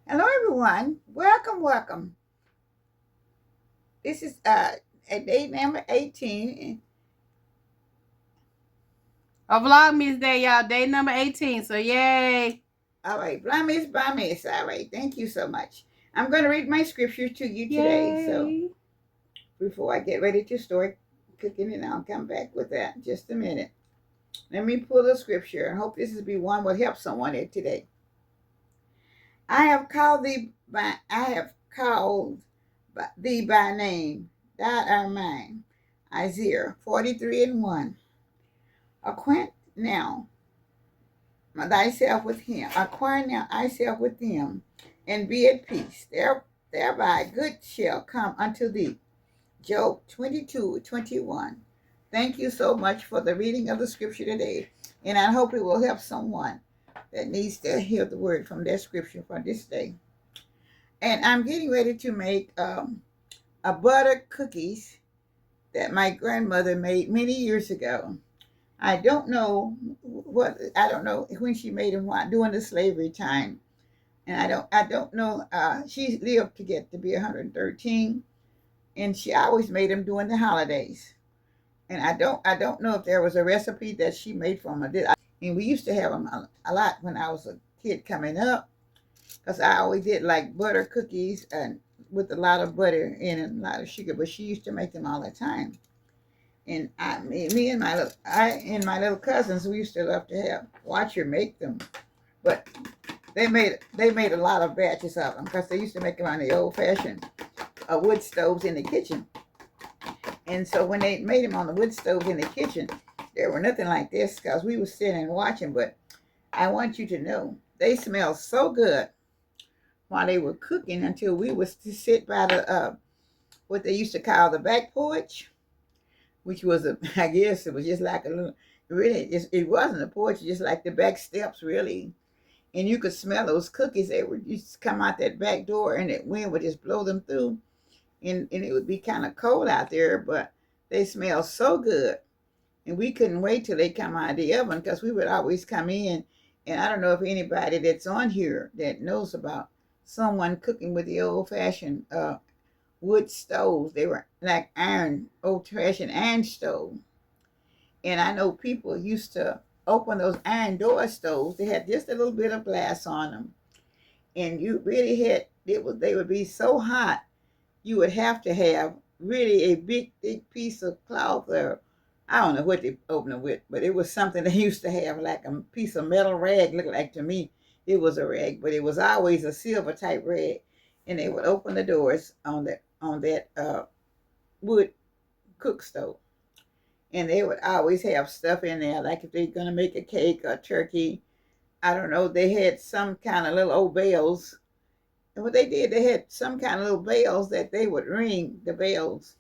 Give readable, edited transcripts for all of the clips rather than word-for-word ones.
Hello, everyone. Welcome, welcome. This is a day number 18. A Vlogmas Day, y'all. Day number 18. So, yay. All right, Blamis. All right, thank you so much. I'm going to read my scripture to you today. So, Yay. before I get ready to start cooking it, I'll come back with that in just a minute. Let me pull the scripture and hope this will be one will help someone here today. I have called thee by name. Thou art mine. Isaiah 43:1. Acquaint now thyself with him, acquire now thyself with him, and be at peace. Thereby good shall come unto thee. Job 22:21. Thank you so much for the reading of the scripture today, and I hope it will help someone that needs to hear the word from that scripture for this day. And I'm getting ready to make a butter cookies that my grandmother made many years ago. I don't know when she made them while during the slavery time. And I don't know she lived to get to be 113, and she always made them during the holidays. And I don't know if there was a recipe that she made from it. And we used to have them a lot when I was a kid coming up, because I always did like butter cookies and with a lot of butter in it and a lot of sugar, but she used to make them all the time. And me and my little cousins, we used to love to watch her make them. But they made a lot of batches of them because they used to make them on the old fashioned wood stoves in the kitchen. And so when they made them on the wood stoves in the kitchen, there were nothing like this because we were sitting and watching. But I want you to know they smelled so good while they were cooking until we was to sit by the what they used to call the back porch, which was I guess it was just like a little, really, it wasn't a porch, just like the back steps, really. And you could smell those cookies. They would used to come out that back door, and the wind would just blow them through, and it would be kind of cold out there, but they smelled so good. And we couldn't wait till they come out of the oven because we would always come in. And I don't know if anybody that's on here that knows about someone cooking with the old fashioned wood stoves. They were like iron, old fashioned iron stove. And I know people used to open those iron door stoves. They had just a little bit of glass on them. And you really they would be so hot, you would have to have really a big, thick piece of cloth, or I don't know what they opened it with, but it was something they used to have, like a piece of metal rag. Looked like to me it was a rag, but it was always a silver type rag. And they would open the doors on that wood cook stove, and they would always have stuff in there, like if they're gonna make a cake or turkey. I don't know. They had some kind of little old bells. And what they did, they had some kind of little bells that they would ring the bells.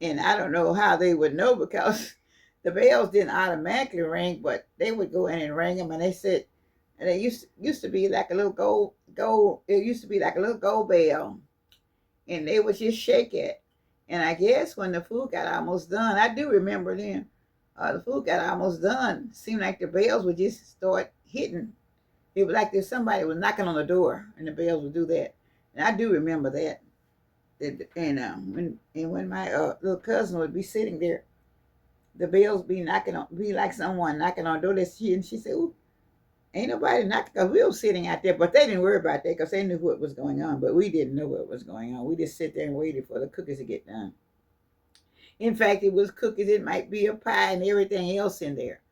And I don't know how they would know because the bells didn't automatically ring, but they would go in and ring them. And they said, and they used to be like a little gold. It used to be like a little gold bell, and they would just shake it. And I guess when the food got almost done, I do remember then, the food got almost done. Seemed like the bells would just start hitting. It was like if somebody was knocking on the door, and the bells would do that. And I do remember that. And when my little cousin would be sitting there, the bells be like someone knocking on the door. And she said, "Ooh, ain't nobody knocking," because we were sitting out there. But they didn't worry about that because they knew what was going on. But we didn't know what was going on. We just sit there and waited for the cookies to get done. In fact, it was cookies. It might be a pie and everything else in there.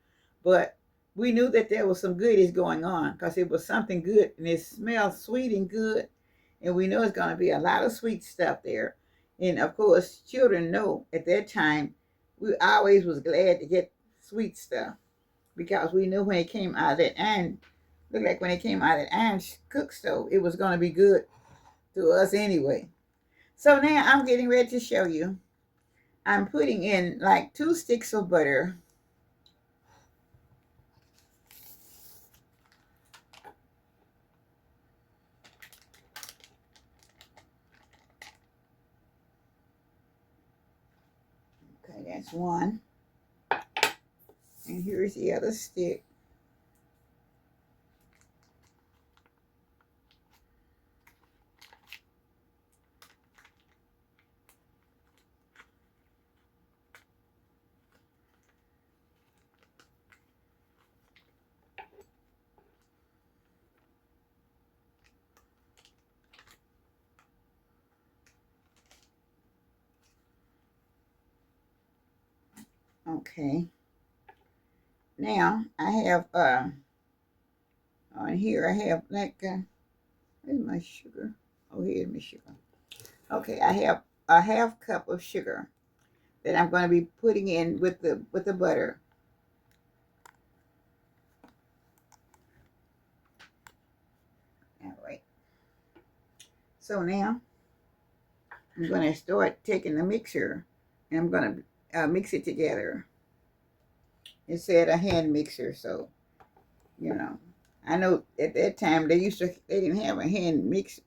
But we knew that there was some goodies going on because it was something good and it smelled sweet and good. And we know it's going to be a lot of sweet stuff there. And of course, children know at that time, we always was glad to get sweet stuff because we knew when it came out of that iron, looked like when it came out of that iron cook stove, it was going to be good to us anyway. So now I'm getting ready to show you. I'm putting in like 2 sticks of butter. Okay, that's one. And here's the other stick. Okay. Now I have on here I have like where's my sugar? Oh, here's my sugar. Okay, I have a half cup of sugar that I'm going to be putting in with the butter. All right. So now I'm going to start taking the mixer and I'm going to mix it together. It said a hand mixer, so you know. I know at that time they didn't have a hand mixer.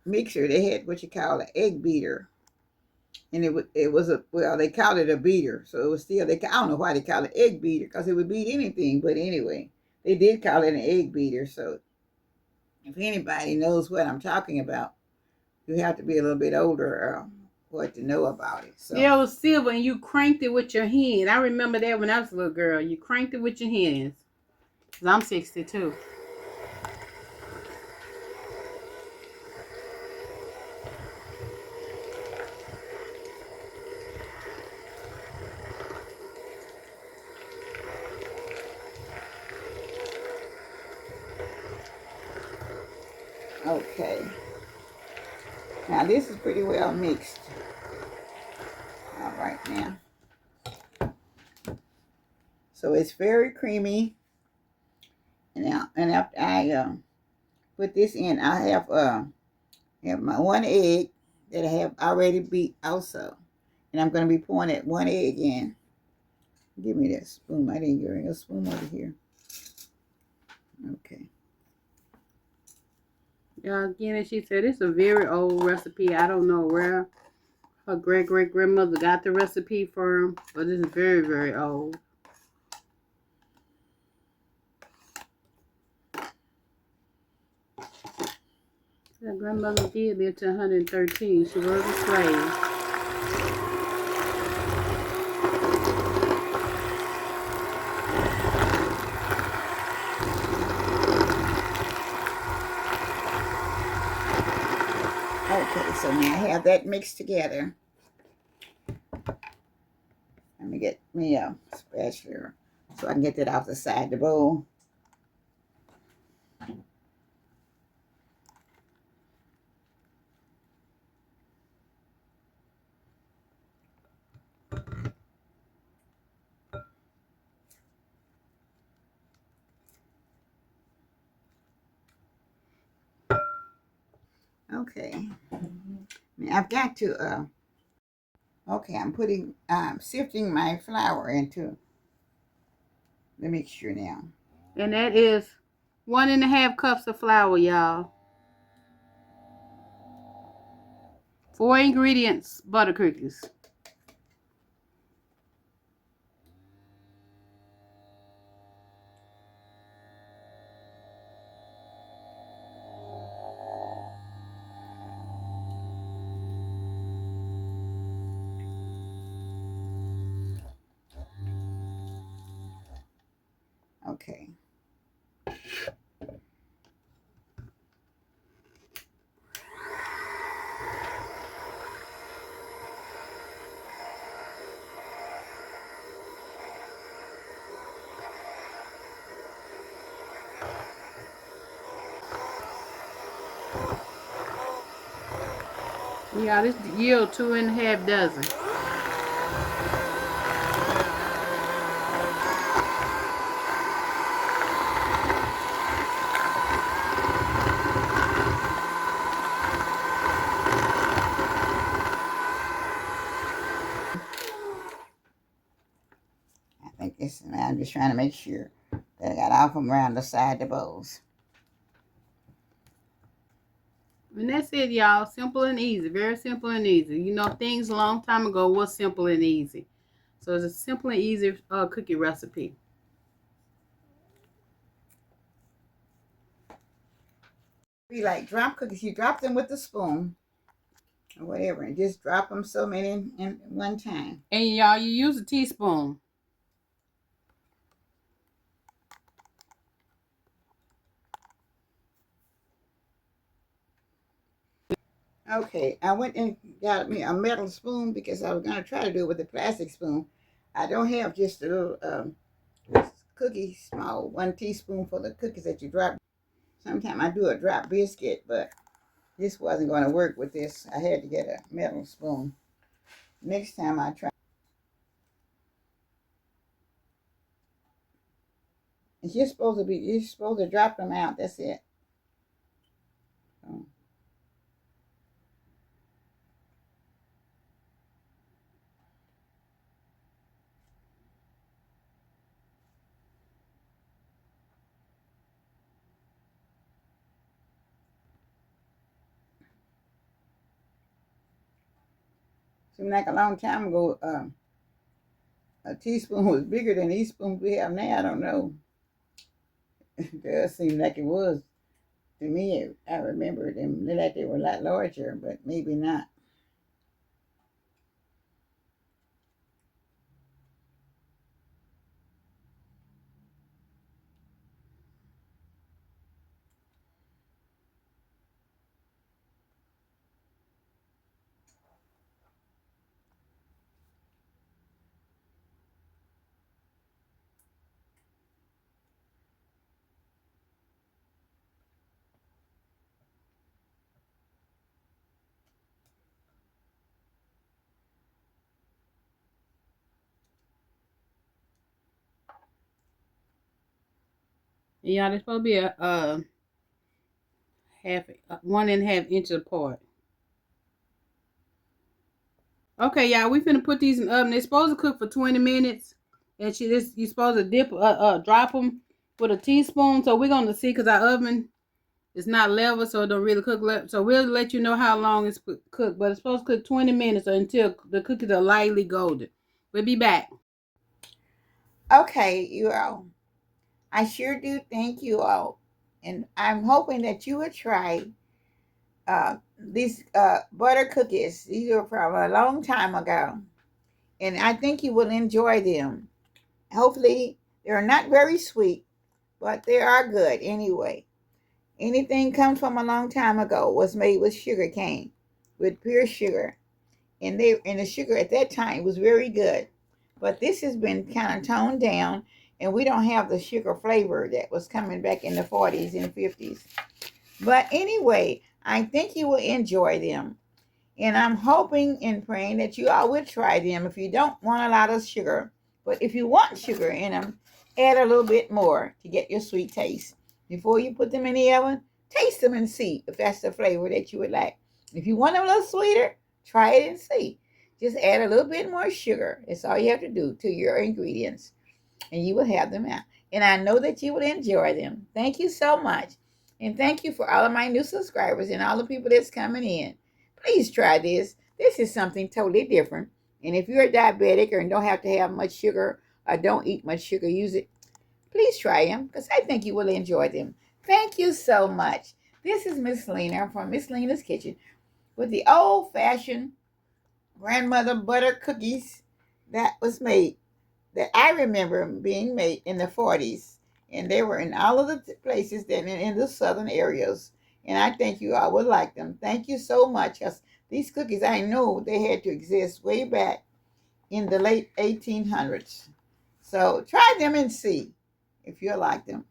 They had what you call an egg beater, and it was a, well, they called it a beater, so it was still, I don't know why they call it egg beater, because it would beat anything, but anyway, they did call it an egg beater. So if anybody knows what I'm talking about, you have to be a little bit older what to know about it. So Yeah, it was silver, and you cranked it with your hand. I remember that when I was a little girl. You cranked it with your hands. Cause I'm 62. okay, now this is pretty well mixed. All right now, so it's very creamy. And now, and after I put this in, I have my one egg that I have already beat also. And I'm going to be pouring that one egg in. Give me that spoon. I didn't bring a spoon over here. Okay. Yeah, again, and she said it's a very old recipe. I don't know where her great-great-grandmother got the recipe from, but it's very, very old. Her grandmother did live to 113. She was a slave. Okay, so now I have that mixed together. Let me get me a spatula so I can get that off the side of the bowl. Okay. Now I've got to okay, I'm putting sifting my flour into the mixture now. And that is 1.5 cups of flour, y'all. 4 ingredients, butter cookies. Okay. Yeah, this yield 2.5 dozen. I think this, I'm just trying to make sure that I got off them around the side of the bowls. And that's it, y'all. Simple and easy. Very simple and easy. You know, things a long time ago was simple and easy. So it's a simple and easy cookie recipe. Be like drop cookies. You drop them with a spoon or whatever, and just drop them so many in one time. And y'all, you use a teaspoon. Okay, I went and got me a metal spoon because I was going to try to do it with a plastic spoon. I don't have just a little cookie, small 1 teaspoon for the cookies that you drop. Sometimes I do a drop biscuit, but this wasn't going to work with this. I had to get a metal spoon. Next time I try. And you're supposed to drop them out. That's it. So, seemed like a long time ago, a teaspoon was bigger than these spoons we have now. I don't know. It does seem like it was. To me, I remember them like they were a lot larger, but maybe not. Yeah, they're supposed to be a half, 1.5 inches apart. Okay, y'all, we finna put these in the oven. They're supposed to cook for 20 minutes. And you're supposed to drop them with a teaspoon. So we're gonna see, because our oven is not level, so it don't really cook. So we'll let you know how long it's cooked. But it's supposed to cook 20 minutes until the cookies are lightly golden. We'll be back. Okay, you all. I sure do thank you all. And I'm hoping that you will try these butter cookies. These are from a long time ago. And I think you will enjoy them. Hopefully, they're not very sweet, but they are good anyway. Anything comes from a long time ago was made with sugar cane, with pure sugar. And the sugar at that time was very good. But this has been kind of toned down, and we don't have the sugar flavor that was coming back in the 40s and 50s. But anyway, I think you will enjoy them. And I'm hoping and praying that you all will try them if you don't want a lot of sugar. But if you want sugar in them, add a little bit more to get your sweet taste. Before you put them in the oven, taste them and see if that's the flavor that you would like. If you want them a little sweeter, try it and see. Just add a little bit more sugar. That's all you have to do to your ingredients, and you will have them out. And I know that you will enjoy them. Thank you so much. And thank you for all of my new subscribers and all the people that's coming in. Please try this. This is something totally different. And if you're a diabetic or don't have to have much sugar or don't eat much sugar, use it. Please try them because I think you will enjoy them. Thank you so much. This is Miss Lena from Miss Lena's Kitchen with the old-fashioned grandmother butter cookies that was made, that I remember being made in the 40s. And they were in all of the places that in the southern areas. And I think you all would like them. Thank you so much. Because these cookies, I know they had to exist way back in the late 1800s. So try them and see if you like them.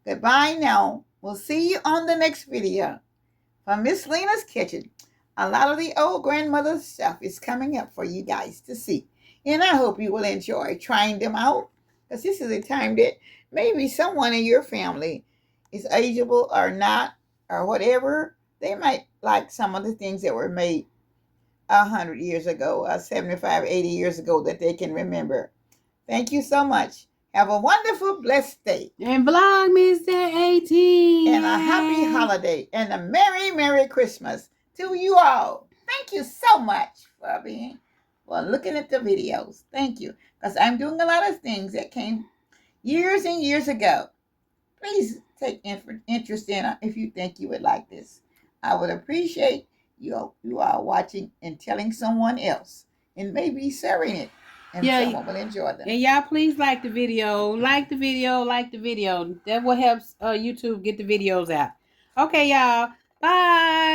Goodbye now. We'll see you on the next video from Miss Lena's Kitchen. A lot of the old grandmother stuff is coming up for you guys to see. And I hope you will enjoy trying them out, because this is a time that maybe someone in your family is ageable or not, or whatever. They might like some of the things that were made 100 years ago, 75, 80 years ago that they can remember. Thank you so much. Have a wonderful, blessed day. And Vlogmas Day 18. And a happy holiday. And a Merry, Merry Christmas to you all. Thank you so much for looking at the videos. Thank you. Because I'm doing a lot of things that came years and years ago. Please take interest in it if you think you would like this. I would appreciate you all watching and telling someone else and maybe sharing it. And someone will enjoy them. And y'all please like the video. Like the video. Like the video. That will help YouTube get the videos out. Okay, y'all. Bye.